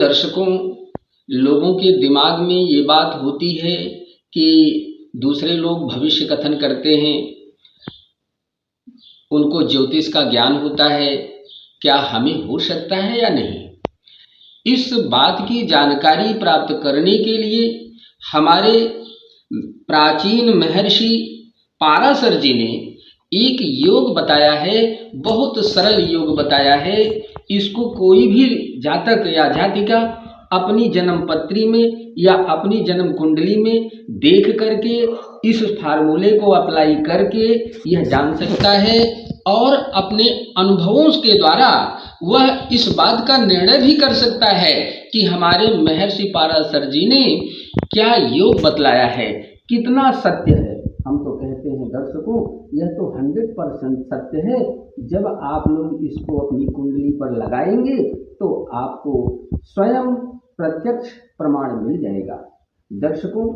दर्शकों, लोगों के दिमाग में ये बात होती है कि दूसरे लोग भविष्य कथन करते हैं, उनको ज्योतिष का ज्ञान होता है, क्या हमें हो सकता है या नहीं। इस बात की जानकारी प्राप्त करने के लिए हमारे प्राचीन महर्षि पाराशर जी ने एक योग बताया है, बहुत सरल योग बताया है। इसको कोई भी जातक या जातिका अपनी जन्म पत्री में या अपनी जन्म कुंडली में देख करके इस फार्मूले को अप्लाई करके यह जान सकता है और अपने अनुभवों के द्वारा वह इस बात का निर्णय भी कर सकता है कि हमारे महर्षि पाराशर जी ने क्या योग बतलाया है, कितना सत्य है। हम तो कहते हैं दर्शकों, यह तो 100% सत्य है। जब आप लोग इसको अपनी कुंडली पर लगाएंगे तो आपको स्वयं प्रत्यक्ष प्रमाण मिल जाएगा। दर्शकों,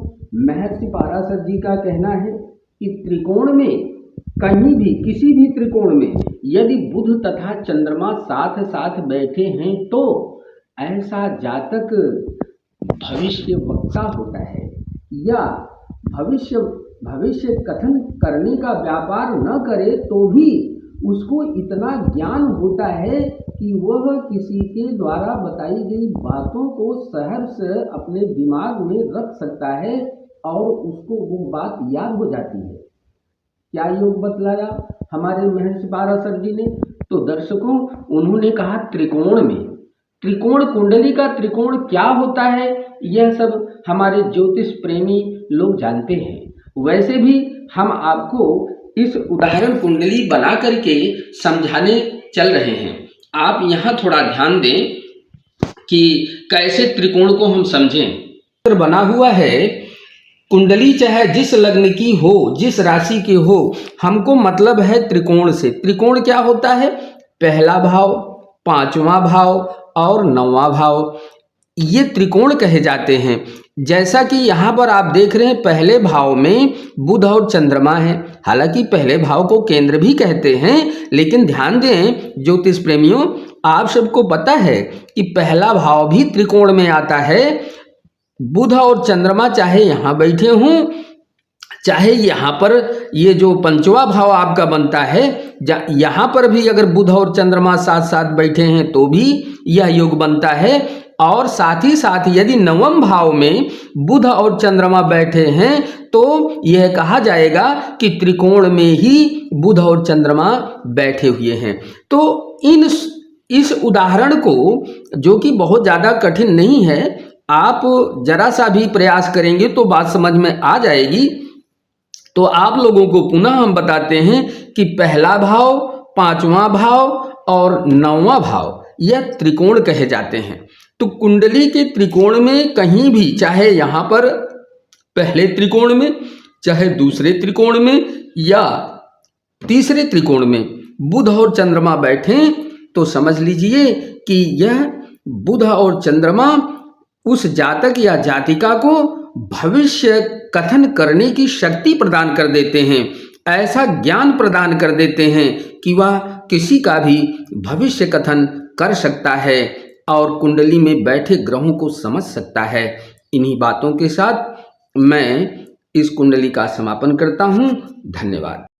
महर्षि पाराशर जी का कहना है कि त्रिकोण में कहीं भी, किसी भी त्रिकोण में यदि बुध तथा चंद्रमा साथ साथ बैठे हैं तो ऐसा जातक भविष्य वक्ता होता है, या भविष्य कथन करने का व्यापार न करे तो भी उसको इतना ज्ञान होता है कि वह किसी के द्वारा बताई गई बातों को सहर्ष अपने दिमाग में रख सकता है और उसको वो बात याद हो जाती है। क्या योग बतलाया हमारे महर्षि पाराशर जी ने? तो दर्शकों, उन्होंने कहा त्रिकोण में, त्रिकोण कुंडली का त्रिकोण क्या होता है यह सब हमारे ज्योतिष प्रेमी लोग जानते हैं। वैसे भी हम आपको इस उदाहरण कुंडली बना करके समझाने चल रहे हैं। आप यहाँ थोड़ा ध्यान दें कि कैसे त्रिकोण को हम समझें। बना हुआ है कुंडली, चाहे जिस लग्न की हो, जिस राशि की हो, हमको मतलब है त्रिकोण से। त्रिकोण क्या होता है? पहला भाव, पांचवा भाव और नौवां भाव, ये त्रिकोण कहे जाते हैं। जैसा कि यहाँ पर आप देख रहे हैं, पहले भाव में बुध और चंद्रमा है। हालांकि पहले भाव को केंद्र भी कहते हैं, लेकिन ध्यान दें ज्योतिष प्रेमियों, आप सबको पता है कि पहला भाव भी त्रिकोण में आता है। बुध और चंद्रमा चाहे यहाँ बैठे हों, चाहे यहाँ पर ये जो पंचवा भाव आपका बनता है, यहाँ पर भी अगर बुध और चंद्रमा साथ साथ बैठे हैं तो भी यह योग बनता है। और साथ ही साथ यदि नवम भाव में बुध और चंद्रमा बैठे हैं तो यह कहा जाएगा कि त्रिकोण में ही बुध और चंद्रमा बैठे हुए हैं। तो इस उदाहरण को, जो कि बहुत ज़्यादा कठिन नहीं है, आप जरा सा भी प्रयास करेंगे तो बात समझ में आ जाएगी। तो आप लोगों को पुनः हम बताते हैं कि पहला भाव, पांचवा भाव और नौवां भाव यह त्रिकोण कहे जाते हैं। तो कुंडली के त्रिकोण में कहीं भी, चाहे यहाँ पर पहले त्रिकोण में, चाहे दूसरे त्रिकोण में या तीसरे त्रिकोण में बुध और चंद्रमा बैठे तो समझ लीजिए कि यह बुध और चंद्रमा उस जातक या जातिका को भविष्य कथन करने की शक्ति प्रदान कर देते हैं, ऐसा ज्ञान प्रदान कर देते हैं कि वह किसी का भी भविष्य कथन कर सकता है और कुंडली में बैठे ग्रहों को समझ सकता है। इन्हीं बातों के साथ मैं इस कुंडली का समापन करता हूँ। धन्यवाद।